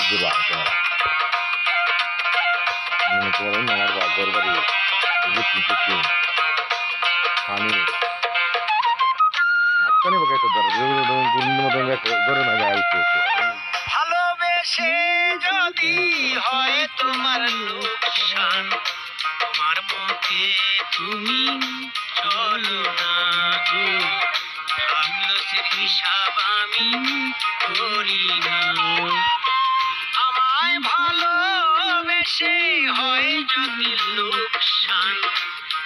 Dua kamera. Ini kemarin nomor bagar baru. Ini pintu. Hani. Apa nih pakai tadar? Guru naga itu. ভালোবেসে যদি হয় তোমার লোকসান, তোমার মতে তুমি চলো না গো, লাভ-লসের হিসাব আমি করি না। আমায় ভালোবেসে হয় যদি লোকসান,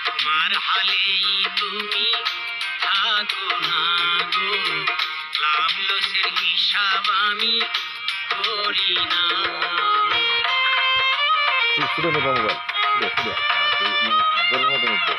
তোমার হালেই তুমি থাকো না গো, লাভ-লসের হিসাব আমি করি না। Sudah nih bang, sudah. Guru mau tunggu.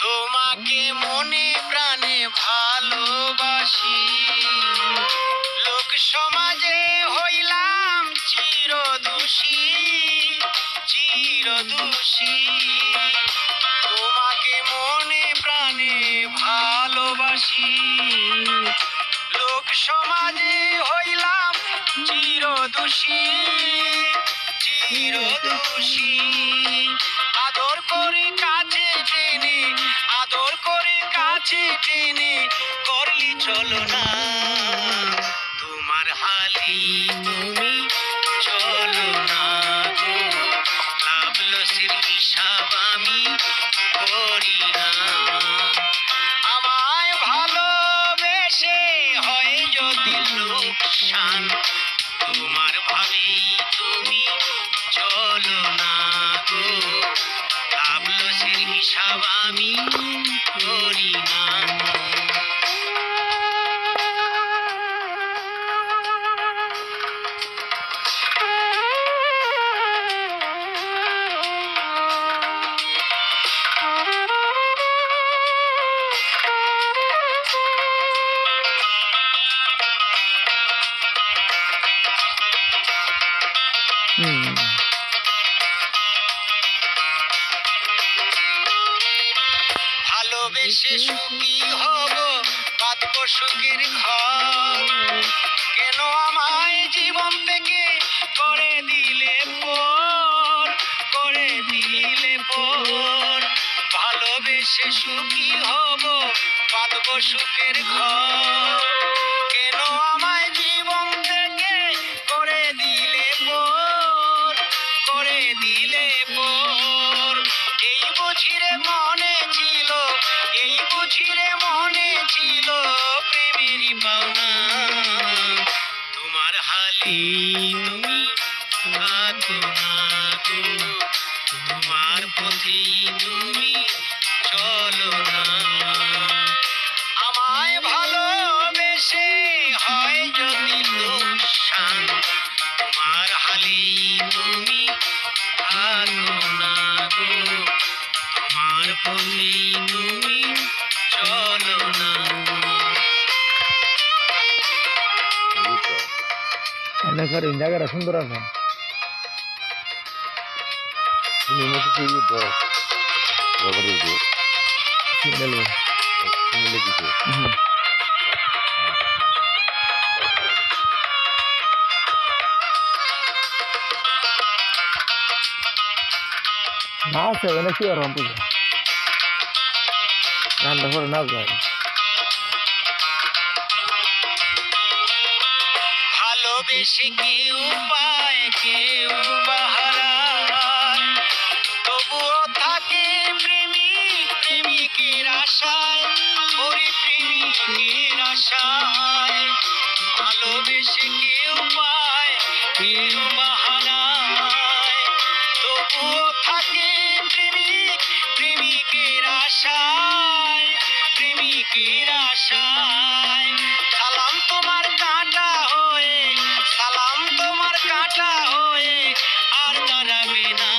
তোমাকে মনে প্রাণে ভালোবাসি, লোক সমাজে হইলাম চিরদোষী। তোমাকে মনে প্রাণে ভালোবাসি, লোক সমাজে হইলাম চিরদোষী। আদর করে কাছে টেনে করলি চলো না, তোমার হালি তুমি চলো না গো, লাভ-লসের হিসাব আমি করি না। আমায় ভালোবেসে হয় যদি লোকসান, তোমার ভাবেই তুমি চলো না গো, লাভ-লসের হিসাব আমি করি না। ভালোবেসে সুখী হব, বাঁধব সুখের ঘর, কেন আমায় জীবন থেকে করে দিলে পর। ভালোবেসে সুখী হব, বাঁধব সুখের ঘর, কেন আমায় জীবন থেকে করে দিলে পর। এই বুঝিরে মনে ছিল প্রেমেরই পাওনা, তোমার হালি তুমি থাকো না গো, তোমার পথেই তুমি চলো না। আমায় ভালোবেসে হয় যদি লোকসান, তোমার হালি তুমি থাকো না গো, তোমার পথেই তুমি চলো না। জায়গাটা সুন্দর আছে। না আছে কি আর গানটা করে না যায়। ভালোবেসে কেউ পায় কেউ বাহারায়, তবুও থাকে প্রেমিকের আশায়, ওরে প্রেমিকের আশায়। ভালোবেসে কেউ পায় কেউ বাহারায়, তবুও থাকে প্রেমিকের আশায়। সালাম তোমার কাঁটা হয়ে আর দাঁড়াবে না।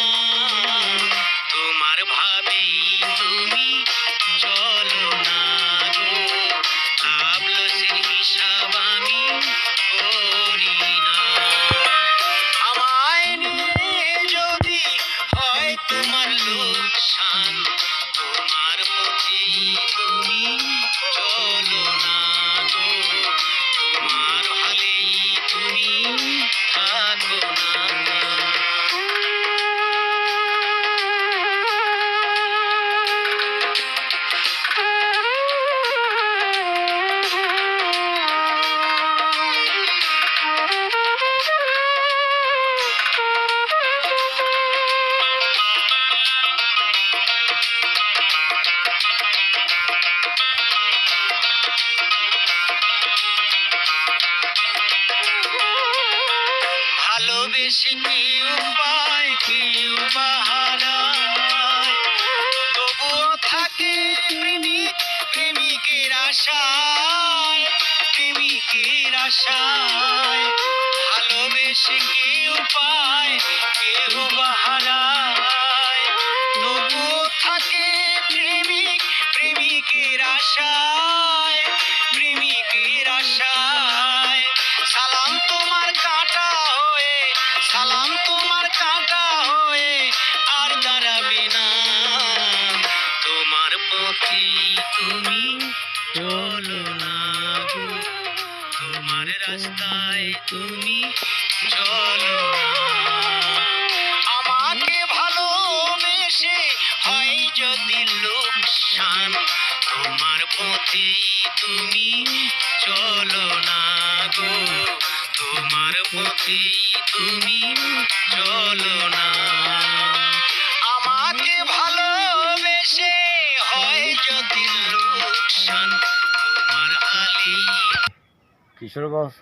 আশায় প্রেমিকের আশায় ভালোবেসে কেউ পায় কেউ বা হারায় তবুও থাকে প্রেমিক প্রেমিকের আশায় প্রেমিকের আশায় সালাম তোমার কাঁটা হয়ে সালাম তোমার কাঁটা হয়ে আর দাঁড়াবে না তোমার পথে তুমি চলো না গো তোমার রাস্তায় তুমি চলো না আমাকে ভালোবেসে হয় যদি লোকসান তোমার পথেই তুমি চলো না গো তোমার পথেই তুমি চলো না আমাকে ভালোবেসে হয় যদি লোকসান তোমার হালেই কিশোরগঞ্জ